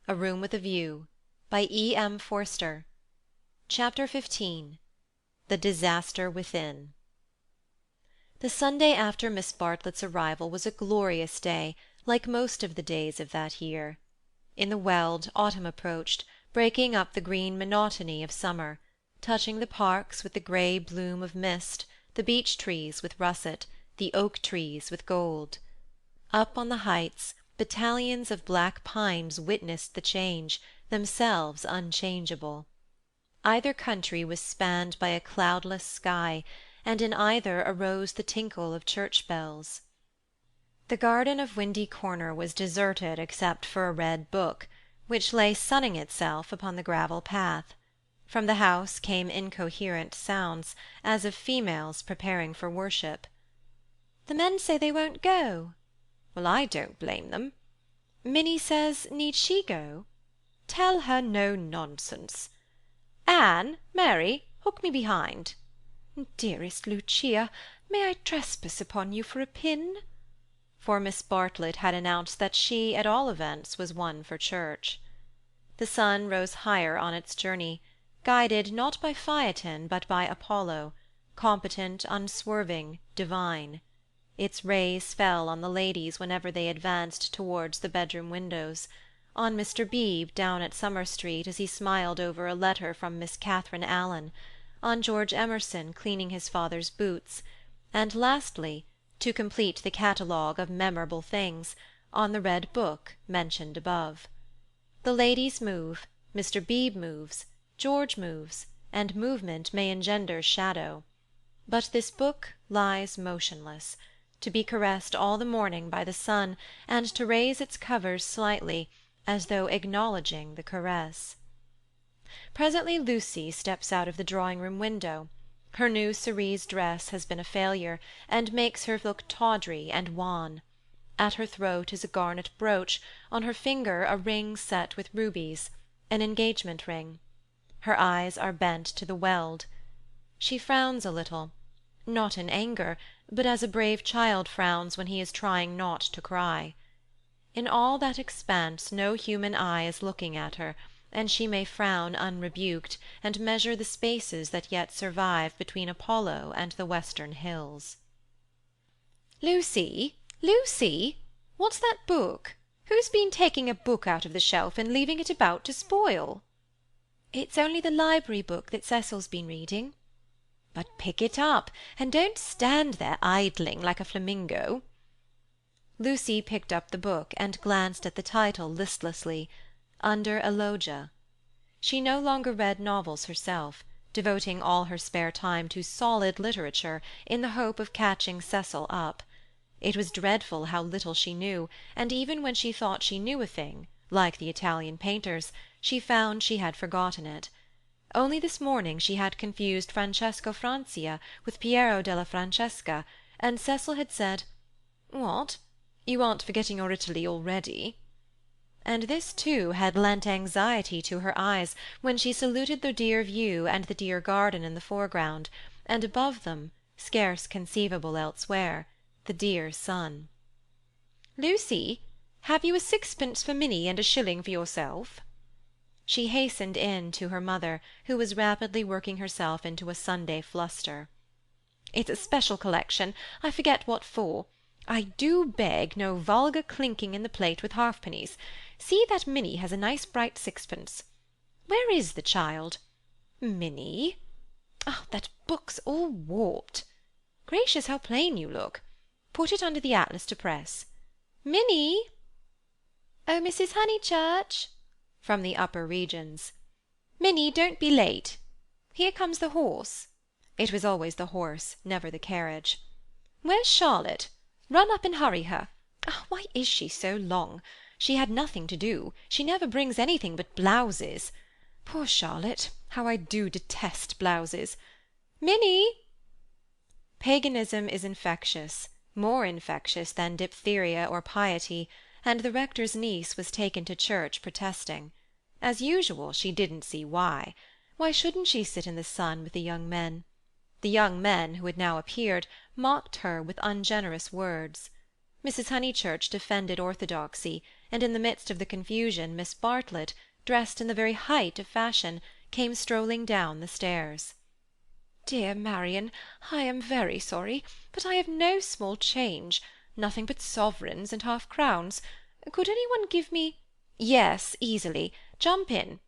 A Room with a View, by E.M. Forster. Chapter 15. The Disaster Within. The Sunday after Miss Bartlett's arrival was a glorious day, like most of the days of that year. In the Weald, autumn approached, breaking up the green monotony of summer, touching the parks with the grey bloom of mist, the beech-trees with russet, the oak-trees with gold. Up on the heights, battalions of black pines witnessed the change, themselves unchangeable. Either country was spanned by a cloudless sky, and in either arose the tinkle of church bells. The garden of Windy Corner was deserted except for a red book, which lay sunning itself upon the gravel path. From the house came incoherent sounds, as of females preparing for worship. "The men say they won't go." "Well, I don't blame them." "Minnie says, need she go?" "Tell her no nonsense." "Anne, Mary, hook me behind." "Dearest Lucia, may I trespass upon you for a pin?" For Miss Bartlett had announced that she, at all events, was one for church. The sun rose higher on its journey, guided not by Phaethon but by Apollo, competent, unswerving, divine. Its rays fell on the ladies whenever they advanced towards the bedroom windows, on Mr. Beebe down at Summer Street as he smiled over a letter from Miss Catherine Allen, on George Emerson cleaning his father's boots, and lastly, to complete the catalogue of memorable things, on the red book mentioned above. The ladies move, Mr. Beebe moves, George moves, and movement may engender shadow. But this book lies motionless, to be caressed all the morning by the sun, and to raise its covers slightly, as though acknowledging the caress. Presently Lucy steps out of the drawing-room window. Her new cerise dress has been a failure, and makes her look tawdry and wan. At her throat is a garnet brooch, on her finger a ring set with rubies, an engagement ring. Her eyes are bent to the Weald. She frowns a little, not in anger, but as a brave child frowns when he is trying not to cry. In all that expanse no human eye is looking at her, and she may frown unrebuked, and measure the spaces that yet survive between Apollo and the western hills. "Lucy, Lucy, what's that book? Who's been taking a book out of the shelf and leaving it about to spoil?" "It's only the library book that Cecil's been reading." "But pick it up, and don't stand there idling like a flamingo." Lucy picked up the book and glanced at the title listlessly, Under a Loggia. She no longer read novels herself, devoting all her spare time to solid literature in the hope of catching Cecil up. It was dreadful how little she knew, and even when she thought she knew a thing, like the Italian painters, she found she had forgotten it. Only this morning she had confused Francesco Francia with Piero della Francesca, and Cecil had said, "What? You aren't forgetting your Italy already?" And this too had lent anxiety to her eyes when she saluted the dear view and the dear garden in the foreground, and above them, scarce conceivable elsewhere, the dear sun. "Lucy, have you a sixpence for Minnie and a shilling for yourself?" She hastened in to her mother, who was rapidly working herself into a Sunday fluster. "It's a special collection, I forget what for. I do beg no vulgar clinking in the plate with halfpennies. See that Minnie has a nice bright sixpence. Where is the child? Minnie? Oh, that book's all warped. Gracious, how plain you look. Put it under the atlas to press. Minnie!" "Oh, Mrs. Honeychurch!" from the upper regions. "Minnie, don't be late. Here comes the horse." It was always the horse, never the carriage. "Where's Charlotte? Run up and hurry her. Why is she so long? She had nothing to do. She never brings anything but blouses. Poor Charlotte, how I do detest blouses. Minnie!" Paganism is infectious, more infectious than diphtheria or piety, and the rector's niece was taken to church protesting. As usual, she didn't see why. Why shouldn't she sit in the sun with the young men? The young men, who had now appeared, mocked her with ungenerous words. Mrs. Honeychurch defended orthodoxy, and in the midst of the confusion Miss Bartlett, dressed in the very height of fashion, came strolling down the stairs. "Dear Marian, I am very sorry, but I have no small change, nothing but sovereigns and half-crowns. Could any one give me—" "Yes, easily. Jump in.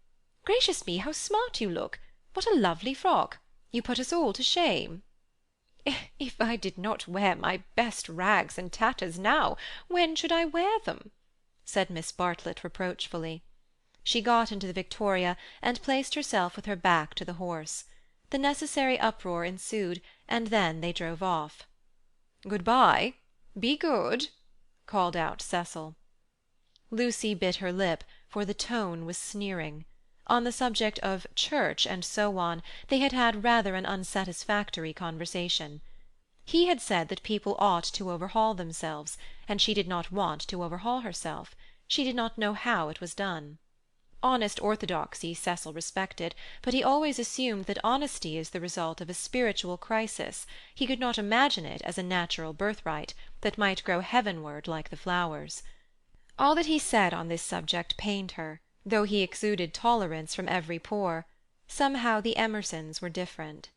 Gracious me, how smart you look! What a lovely frock! You put us all to shame." "If I did not wear my best rags and tatters now, when should I wear them?" said Miss Bartlett reproachfully. She got into the victoria and placed herself with her back to the horse. The necessary uproar ensued, and then they drove off. "Good-bye. Be good," called out Cecil. Lucy bit her lip, for the tone was sneering. On the subject of church and so on, they had had rather an unsatisfactory conversation. He had said that people ought to overhaul themselves, and she did not want to overhaul herself. She did not know how it was done. Honest orthodoxy Cecil respected, but he always assumed that honesty is the result of a spiritual crisis. He could not imagine it as a natural birthright, that might grow heavenward like the flowers. All that he said on this subject pained her, though he exuded tolerance from every pore. Somehow the Emersons were different.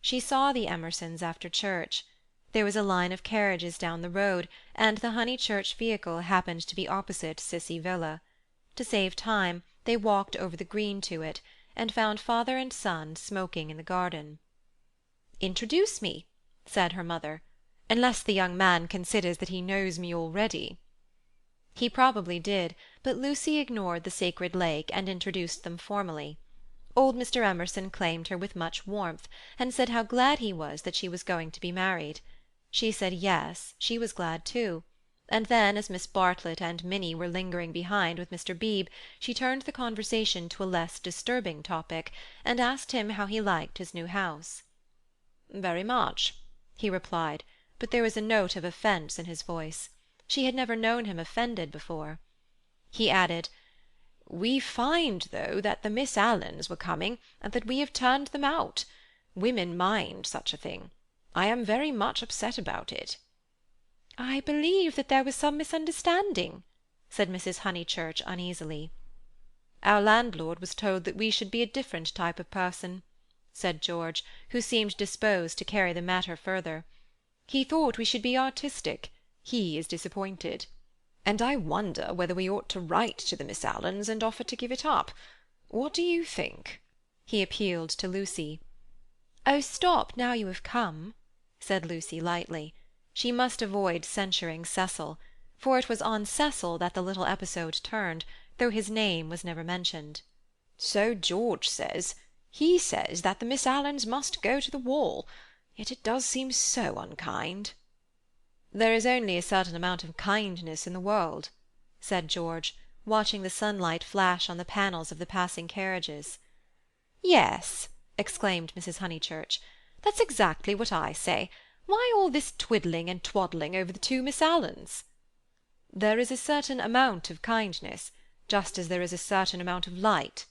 She saw the Emersons after church. There was a line of carriages down the road, and the Honeychurch vehicle happened to be opposite Cissy Villa. To save time, they walked over the green to it, and found father and son smoking in the garden. "Introduce me," said her mother, "unless the young man considers that he knows me already." He probably did, but Lucy ignored the sacred lake and introduced them formally. Old Mr. Emerson claimed her with much warmth, and said how glad he was that she was going to be married. She said yes, she was glad too, and then, as Miss Bartlett and Minnie were lingering behind with Mr. Beebe, she turned the conversation to a less disturbing topic, and asked him how he liked his new house. "Very much," he replied, but there was a note of offence in his voice. She had never known him offended before. He added, "We find, though, that the Miss Allens were coming, and that we have turned them out. Women mind such a thing. I am very much upset about it." "I believe that there was some misunderstanding," said Mrs. Honeychurch uneasily. "Our landlord was told that we should be a different type of person," said George, who seemed disposed to carry the matter further. "He thought we should be artistic. He is disappointed. And I wonder whether we ought to write to the Miss Allens and offer to give it up. What do you think?" He appealed to Lucy. "Oh, stop, now you have come," said Lucy lightly. She must avoid censuring Cecil, for it was on Cecil that the little episode turned, though his name was never mentioned. "So George says. He says that the Miss Allens must go to the wall. Yet it does seem so unkind." "There is only a certain amount of kindness in the world," said George, watching the sunlight flash on the panels of the passing carriages. "Yes," exclaimed Mrs. Honeychurch, "that's exactly what I say. Why all this twiddling and twaddling over the two Miss Allens?" "There is a certain amount of kindness, just as there is a certain amount of light,"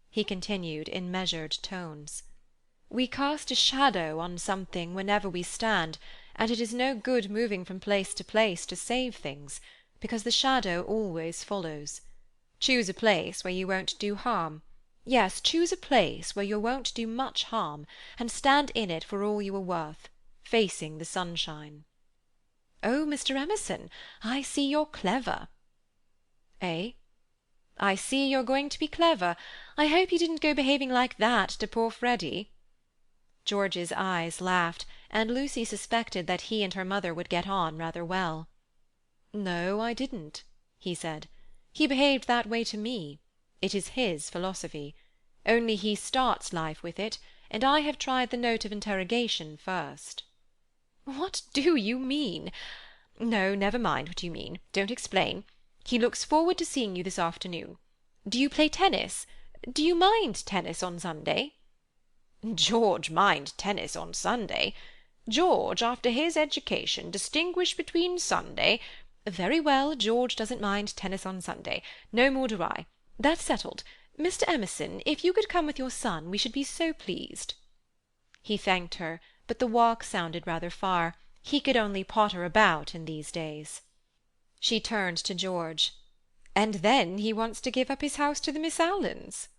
he continued in measured tones. "We cast a shadow on something whenever we stand, and it is no good moving from place to place to save things, because the shadow always follows. Choose a place where you won't do harm. Yes, choose a place where you won't do much harm, and stand in it for all you are worth, facing the sunshine." "Oh, Mr. Emerson, I see you're clever." "Eh?" "I see you're going to be clever. I hope you didn't go behaving like that to poor Freddy." George's eyes laughed, and Lucy suspected that he and her mother would get on rather well. "No, I didn't," he said. "He behaved that way to me. It is his philosophy. Only he starts life with it, and I have tried the note of interrogation first." "What do you mean? No, never mind what you mean. Don't explain. He looks forward to seeing you this afternoon. Do you play tennis? Do you mind tennis on Sunday?" "George mind tennis on Sunday? George, after his education, distinguish between Sunday—" "Very well, George doesn't mind tennis on Sunday. No more do I. That's settled. Mr. Emerson, if you could come with your son, we should be so pleased." He thanked her, but the walk sounded rather far. He could only potter about in these days. She turned to George. "And then he wants to give up his house to the Miss Alans."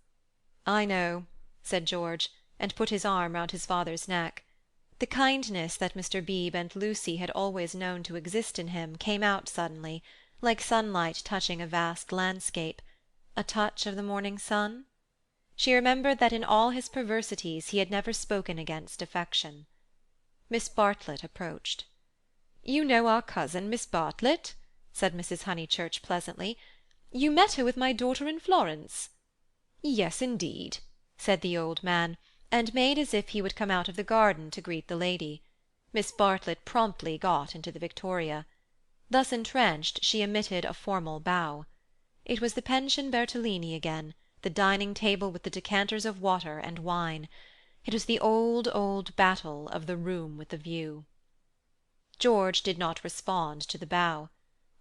"I know," said George, and put his arm round his father's neck. The kindness that Mr. Beebe and Lucy had always known to exist in him came out suddenly, like sunlight touching a vast landscape. A touch of the morning sun? She remembered that in all his perversities he had never spoken against affection. Miss Bartlett approached. "You know our cousin, Miss Bartlett?" said Mrs. Honeychurch pleasantly. "You met her with my daughter in Florence." "Yes, indeed," said the old man, and made as if he would come out of the garden to greet the lady. Miss Bartlett promptly got into the victoria. Thus entrenched, she emitted a formal bow. It was the Pension Bertolini again, the dining-table with the decanters of water and wine. It was the old, old battle of the room with the view. George did not respond to the bow.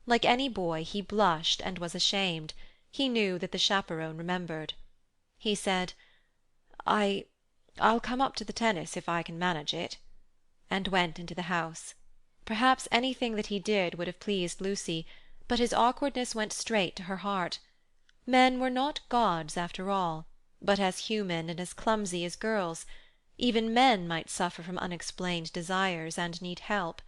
Like any boy, he blushed and was ashamed. He knew that the chaperon remembered. He said, I'll come up to the tennis if I can manage it," and went into the house. Perhaps anything that he did would have pleased Lucy, but his awkwardness went straight to her heart. Men were not gods after all, but as human and as clumsy as girls. Even men might suffer from unexplained desires and need help.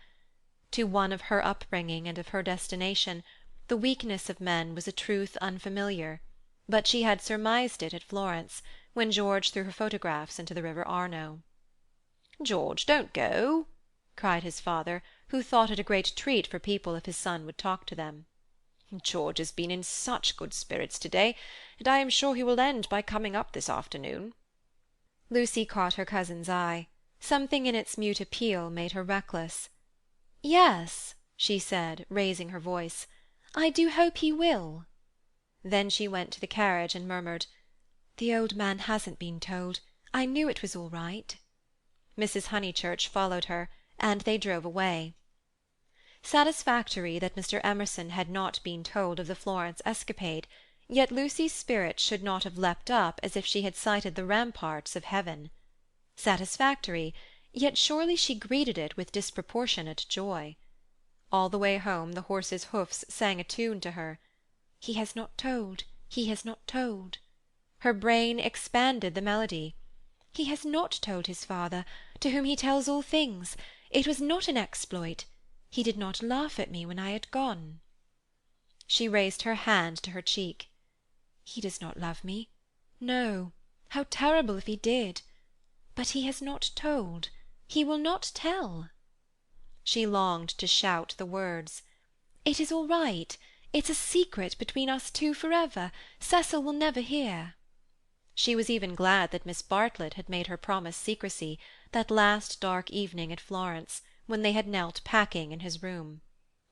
To one of her upbringing and of her destination, the weakness of men was a truth unfamiliar, but she had surmised it at Florence, when George threw her photographs into the river Arno. "George, don't go," cried his father, who thought it a great treat for people if his son would talk to them. "George has been in such good spirits to-day, and I am sure he will end by coming up this afternoon." Lucy caught her cousin's eye. Something in its mute appeal made her reckless. "Yes," she said, raising her voice, "I do hope he will." Then she went to the carriage and murmured, "The old man hasn't been told. I knew it was all right." Mrs. Honeychurch followed her, and they drove away. Satisfactory that Mr. Emerson had not been told of the Florence escapade, yet Lucy's spirits should not have leapt up as if she had sighted the ramparts of heaven. Satisfactory, yet surely she greeted it with disproportionate joy. All the way home the horse's hoofs sang a tune to her. "He has not told, he has not told." Her brain expanded the melody. "He has not told his father, to whom he tells all things. It was not an exploit. He did not laugh at me when I had gone." She raised her hand to her cheek. "He does not love me. No, how terrible if he did. But he has not told. He will not tell." She longed to shout the words. "It is all right. It's a secret between us two forever. Cecil will never hear." She was even glad that Miss Bartlett had made her promise secrecy, that last dark evening at Florence, when they had knelt packing in his room.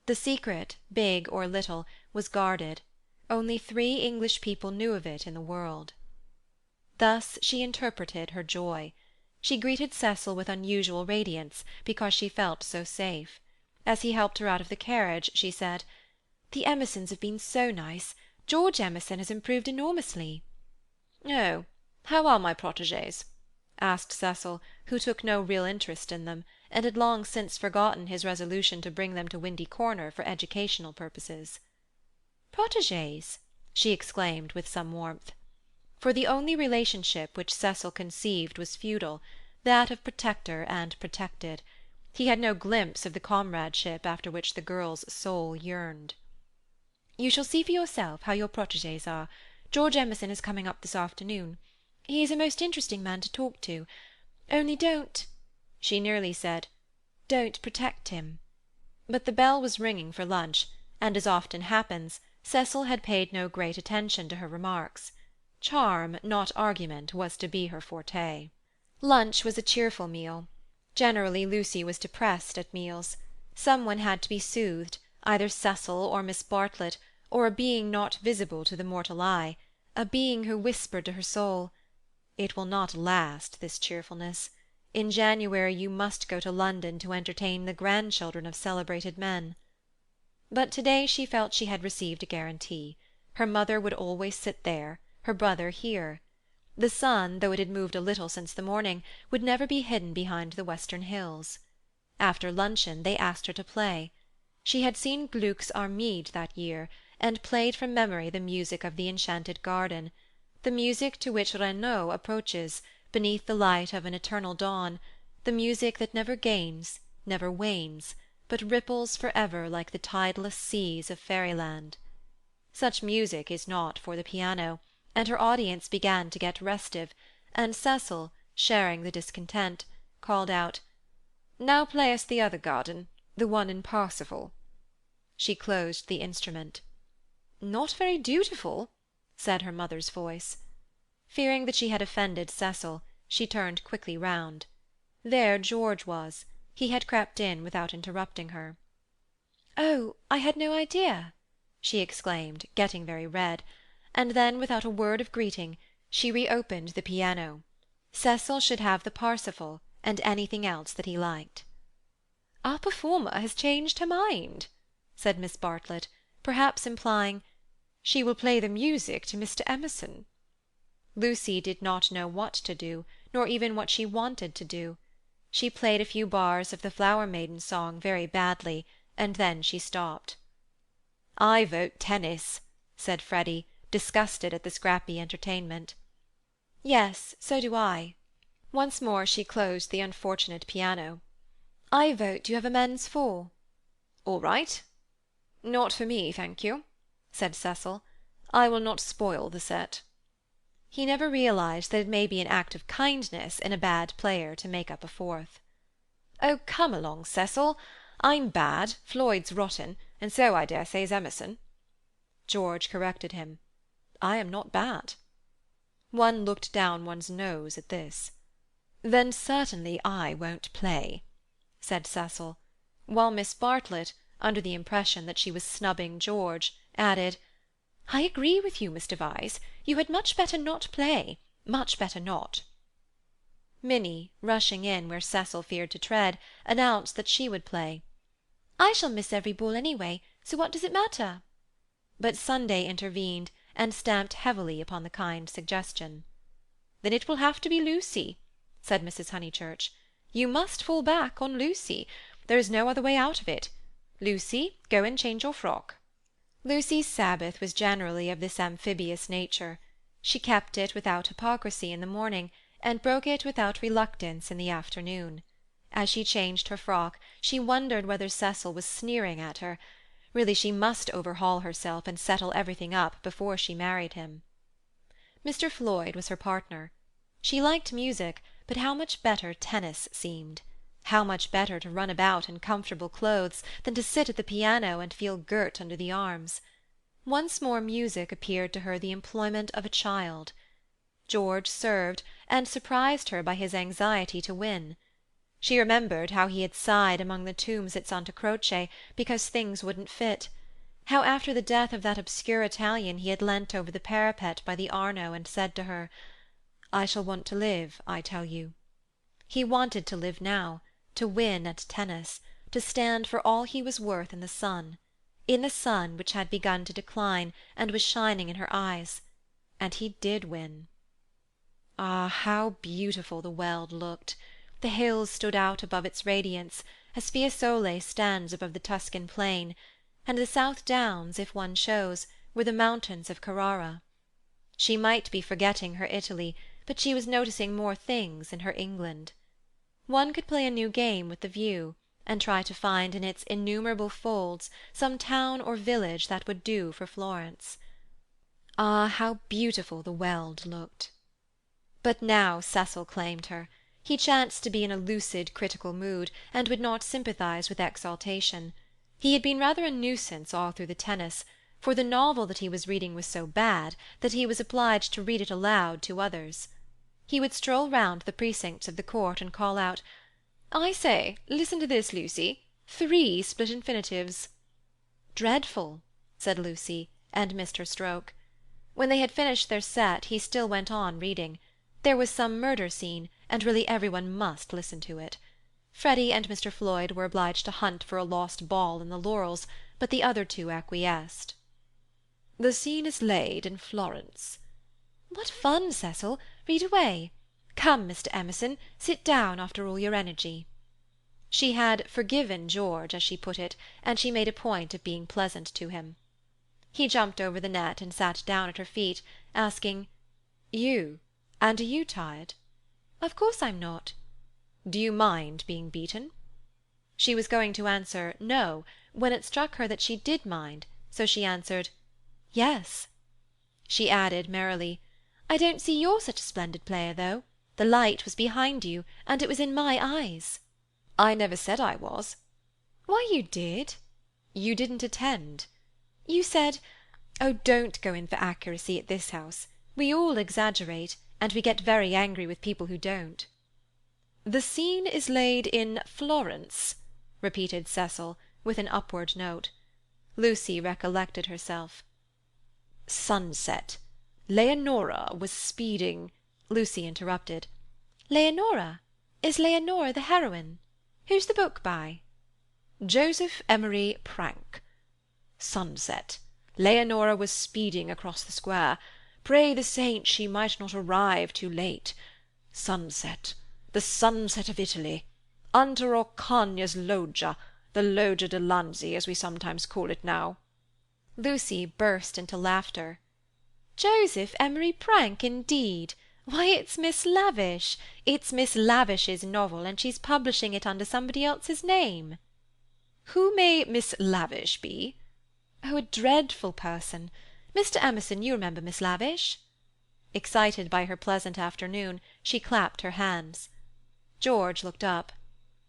The secret, big or little, was guarded. Only 3 English people knew of it in the world. Thus she interpreted her joy. She greeted Cecil with unusual radiance, because she felt so safe. As he helped her out of the carriage, she said, "The Emersons have been so nice. George Emerson has improved enormously." "Oh, how are my protégés?" asked Cecil, who took no real interest in them, and had long since forgotten his resolution to bring them to Windy Corner for educational purposes. "Protégés!" she exclaimed with some warmth. For the only relationship which Cecil conceived was feudal, that of protector and protected. He had no glimpse of the comradeship after which the girl's soul yearned. "You shall see for yourself how your protégés are. George Emerson is coming up this afternoon. He is a most interesting man to talk to. Only don't—" she nearly said, "don't protect him." But the bell was ringing for lunch, and as often happens, Cecil had paid no great attention to her remarks. Charm, not argument, was to be her forte. Lunch was a cheerful meal. Generally Lucy was depressed at meals. Someone had to be soothed, either Cecil or Miss Bartlett, or a being not visible to the mortal eye, a being who whispered to her soul, "It will not last, this cheerfulness. In January you must go to London to entertain the grandchildren of celebrated men." But today she felt she had received a guarantee. Her mother would always sit there, her brother here. The sun, though it had moved a little since the morning, would never be hidden behind the western hills. After luncheon they asked her to play. She had seen Gluck's Armide that year, and played from memory the music of the enchanted garden, the music to which Renaud approaches, beneath the light of an eternal dawn, the music that never gains, never wanes, but ripples for ever like the tideless seas of fairyland. Such music is not for the piano, and her audience began to get restive, and Cecil, sharing the discontent, called out, "Now play us the other garden, the one in Parsifal." She closed the instrument. "Not very dutiful," said her mother's voice. Fearing that she had offended Cecil, she turned quickly round. There George was. He had crept in without interrupting her. "Oh, I had no idea!" she exclaimed, getting very red, and then, without a word of greeting, she reopened the piano. Cecil should have the Parsifal, and anything else that he liked. "Our performer has changed her mind," said Miss Bartlett, perhaps implying, "She will play the music to Mr. Emerson." Lucy did not know what to do, nor even what she wanted to do. She played a few bars of the Flower Maiden song very badly, and then she stopped. "I vote tennis," said Freddy, disgusted at the scrappy entertainment. "Yes, so do I." Once more she closed the unfortunate piano. "I vote you have a men's four." "All right." "Not for me, thank you," said Cecil. "I will not spoil the set." He never realized that it may be an act of kindness in a bad player to make up a fourth. "Oh, come along, Cecil. I'm bad, Floyd's rotten, and so I dare say is Emerson." George corrected him. "I am not bad." One looked down one's nose at this. "Then certainly I won't play," said Cecil, while Miss Bartlett, under the impression that she was snubbing George, added, "I agree with you, Mr. Vyse. You had much better not play, much better not." Minnie, rushing in where Cecil feared to tread, announced that she would play. "I shall miss every ball anyway, so what does it matter?" But Sunday intervened, and stamped heavily upon the kind suggestion. "Then it will have to be Lucy," said Mrs. Honeychurch. "You must fall back on Lucy. There is no other way out of it. Lucy, go and change your frock." Lucy's Sabbath was generally of this amphibious nature. She kept it without hypocrisy in the morning, and broke it without reluctance in the afternoon. As she changed her frock, she wondered whether Cecil was sneering at her. Really, she must overhaul herself and settle everything up before she married him. Mr. Floyd was her partner. She liked music, but how much better tennis seemed. How much better to run about in comfortable clothes than to sit at the piano and feel girt under the arms. Once more music appeared to her the employment of a child. George served, and surprised her by his anxiety to win. She remembered how he had sighed among the tombs at Santa Croce because things wouldn't fit, how after the death of that obscure Italian he had leant over the parapet by the Arno and said to her, "I shall want to live, I tell you." He wanted to live now, to win at tennis, to stand for all he was worth in the sun which had begun to decline and was shining in her eyes. And he did win. Ah, how beautiful the Weald looked! The hills stood out above its radiance, as Fiesole stands above the Tuscan plain, and the South Downs, if one chose, were the mountains of Carrara. She might be forgetting her Italy, but she was noticing more things in her England. One could play a new game with the view, and try to find in its innumerable folds some town or village that would do for Florence. Ah, how beautiful the Weald looked! But now Cecil claimed her. He chanced to be in a lucid, critical mood, and would not sympathize with exaltation. He had been rather a nuisance all through the tennis, for the novel that he was reading was so bad that he was obliged to read it aloud to others. He would stroll round the precincts of the court and call out, "I say, listen to this, Lucy. 3 split infinitives." "Dreadful," said Lucy, and missed her stroke. When they had finished their set, he still went on reading. There was some murder scene, and really everyone must listen to it. Freddy and Mr. Floyd were obliged to hunt for a lost ball in the laurels, but the other two acquiesced. "The scene is laid in Florence." "What fun, Cecil! Read away. Come, Mr. Emerson, sit down after all your energy." She had "forgiven George," as she put it, and she made a point of being pleasant to him. He jumped over the net and sat down at her feet, asking, "You? And are you tired?" "Of course I'm not." "Do you mind being beaten?" She was going to answer "no," when it struck her that she did mind, so she answered "yes." She added merrily, "I don't see you're such a splendid player, though. The light was behind you, and it was in my eyes." "I never said I was." "Why, you did." "You didn't attend." "You said—oh, don't go in for accuracy at this house. We all exaggerate, and we get very angry with people who don't." "The scene is laid in Florence," repeated Cecil, with an upward note. Lucy recollected herself. "Sunset. Leonora was speeding—" Lucy interrupted. "Leonora? Is Leonora the heroine? Who's the book by?" "Joseph Emery Prank. Sunset. Leonora was speeding across the square. Pray the saints she might not arrive too late. Sunset. The sunset of Italy. Under Orcagna's loggia, the Loggia de Lanzi, as we sometimes call it now." Lucy burst into laughter. "Joseph Emery Prank, indeed! Why, it's Miss Lavish. It's Miss Lavish's novel, and she's publishing it under somebody else's name." "Who may Miss Lavish be?" "Oh, a dreadful person. Mr. Emerson, you remember Miss Lavish?" Excited by her pleasant afternoon, she clapped her hands. George looked up.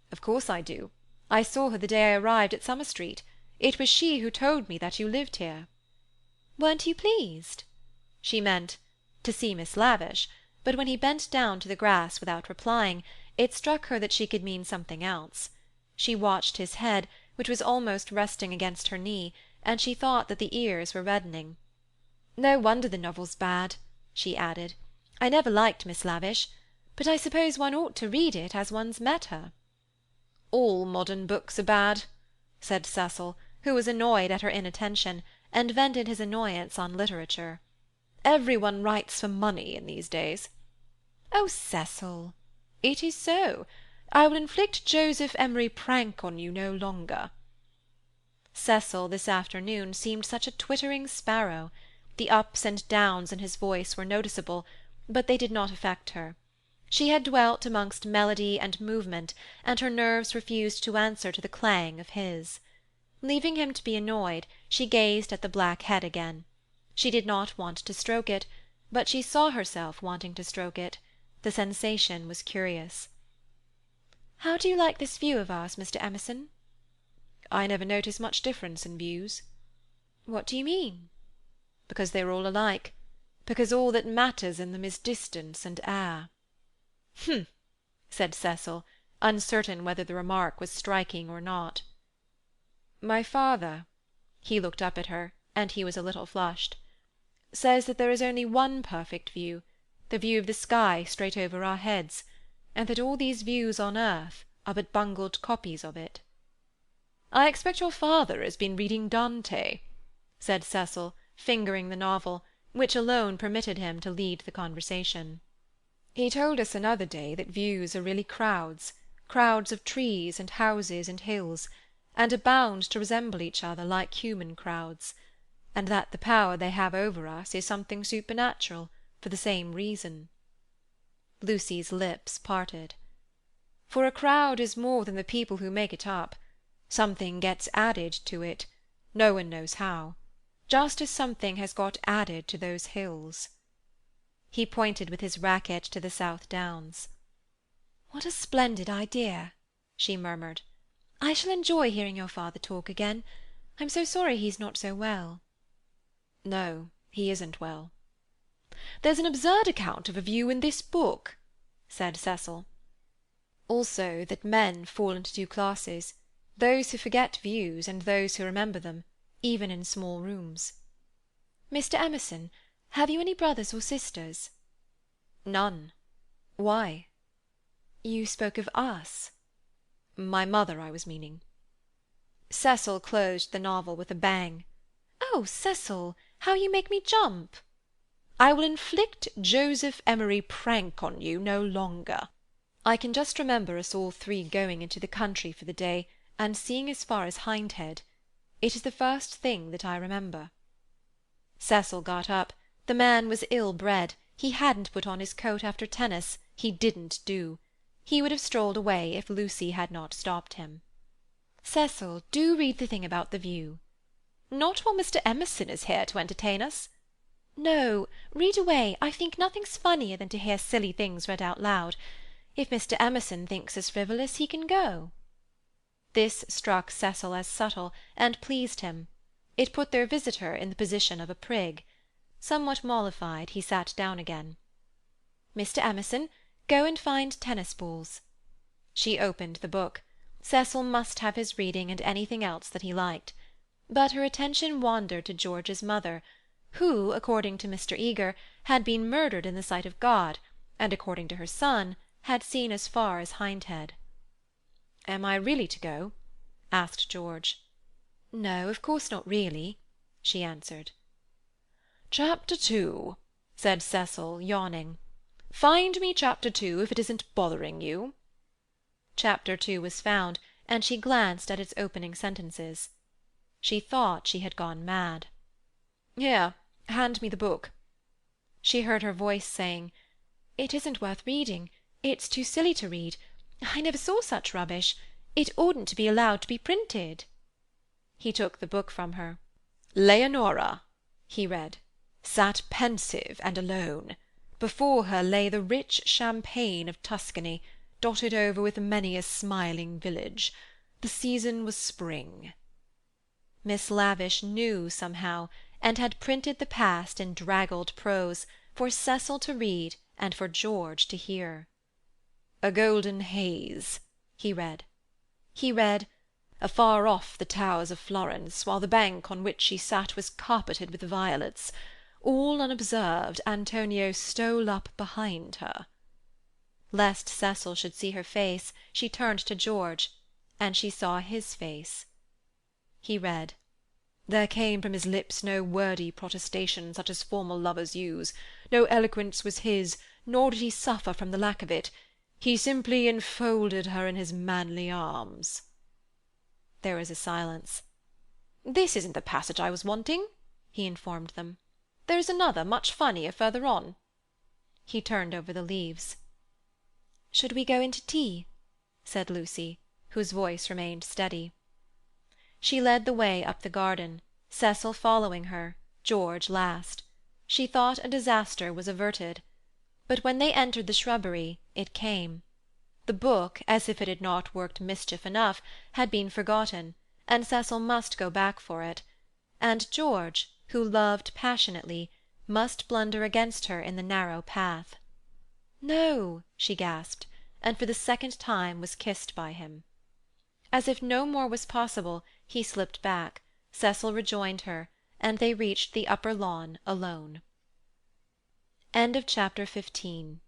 "Of course I do. I saw her the day I arrived at Summer Street. It was she who told me that you lived here." "Weren't you pleased?" She meant to see Miss Lavish, but when he bent down to the grass without replying, it struck her that she could mean something else. She watched his head, which was almost resting against her knee, and she thought that the ears were reddening. "No wonder the novel's bad," she added. "I never liked Miss Lavish, but I suppose one ought to read it as one's met her." "All modern books are bad," said Cecil, who was annoyed at her inattention, and vented his annoyance on literature. "Everyone writes for money in these days." "Oh, Cecil!" "It is so. I will inflict Joseph Emery Prank on you no longer." Cecil this afternoon seemed such a twittering sparrow. The ups and downs in his voice were noticeable, but they did not affect her. She had dwelt amongst melody and movement, and her nerves refused to answer to the clang of his. Leaving him to be annoyed, she gazed at the black head again. She did not want to stroke it, but she saw herself wanting to stroke it. The sensation was curious. "How do you like this view of ours, Mr. Emerson?" "I never notice much difference in views." "What do you mean?" "Because they're all alike. Because all that matters in them is distance and air." "Humph!" said Cecil, uncertain whether the remark was striking or not. "My father," he looked up at her, and he was a little flushed, "says that there is only one perfect view, the view of the sky straight over our heads, and that all these views on earth are but bungled copies of it." "I expect your father has been reading Dante," said Cecil, fingering the novel, which alone permitted him to lead the conversation. "He told us another day that views are really crowds, crowds of trees and houses and hills, and are bound to resemble each other like human crowds, and that the power they have over us is something supernatural, for the same reason." Lucy's lips parted. "For a crowd is more than the people who make it up. Something gets added to it, no one knows how, just as something has got added to those hills." He pointed with his racket to the South Downs. "What a splendid idea!" she murmured. "I shall enjoy hearing your father talk again. I'm so sorry he's not so well." "No, he isn't well." "There's an absurd account of a view in this book," said Cecil. "Also that men fall into two classes, those who forget views and those who remember them, even in small rooms." "Mr. Emerson, have you any brothers or sisters?" "None. Why?" "You spoke of us." "My mother, I was meaning." Cecil closed the novel with a bang. "Oh, Cecil, how you make me jump!" "I will inflict Joseph Emery Prank on you no longer." I can just remember us all three going into the country for the day, and seeing as far as Hindhead. It is the first thing that I remember." Cecil got up. The man was ill-bred. He hadn't put on his coat after tennis. He didn't do. He would have strolled away if Lucy had not stopped him. "Cecil, do read the thing about the view." "Not while Mr. Emerson is here to entertain us." "No, read away. I think nothing's funnier than to hear silly things read out loud. If Mr. Emerson thinks us frivolous, he can go." This struck Cecil as subtle, and pleased him. It put their visitor in the position of a prig. Somewhat mollified, he sat down again. "Mr. Emerson, go and find tennis balls." She opened the book. Cecil must have his reading and anything else that he liked. But her attention wandered to George's mother, who, according to Mr. Eager, had been murdered in the sight of God, and according to her son, had seen as far as Hindhead. "Am I really to go?" asked George. "No, of course not really," she answered. "Chapter 2, said Cecil, yawning. "Find me Chapter 2 if it isn't bothering you." Chapter 2 was found, and she glanced at its opening sentences. She thought she had gone mad. "Here, hand me the book." She heard her voice saying, "It isn't worth reading. It's too silly to read. I never saw such rubbish. It oughtn't to be allowed to be printed." He took the book from her. "Leonora," he read, "sat pensive and alone. Before her lay the rich champaign of Tuscany, dotted over with many a smiling village. The season was spring." Miss Lavish knew somehow, and had printed the past in draggled prose, for Cecil to read and for George to hear. "A golden haze," he read. He read, "Afar off the towers of Florence, while the bank on which she sat was carpeted with violets. All unobserved, Antonio stole up behind her." Lest Cecil should see her face, she turned to George, and she saw his face. He read, "There came from his lips no wordy protestation such as formal lovers use. No eloquence was his, nor did he suffer from the lack of it. He simply enfolded her in his manly arms." There was a silence. "This isn't the passage I was wanting," he informed them. "There is another, much funnier, further on." He turned over the leaves. "Should we go into tea?" said Lucy, whose voice remained steady. She led the way up the garden, Cecil following her, George last. She thought a disaster was averted. But when they entered the shrubbery, it came. The book, as if it had not worked mischief enough, had been forgotten, and Cecil must go back for it. And George, who loved passionately, must blunder against her in the narrow path. "No," she gasped, and for the second time was kissed by him. As if no more was possible, he slipped back. Cecil rejoined her, and they reached the upper lawn alone. End of chapter 15.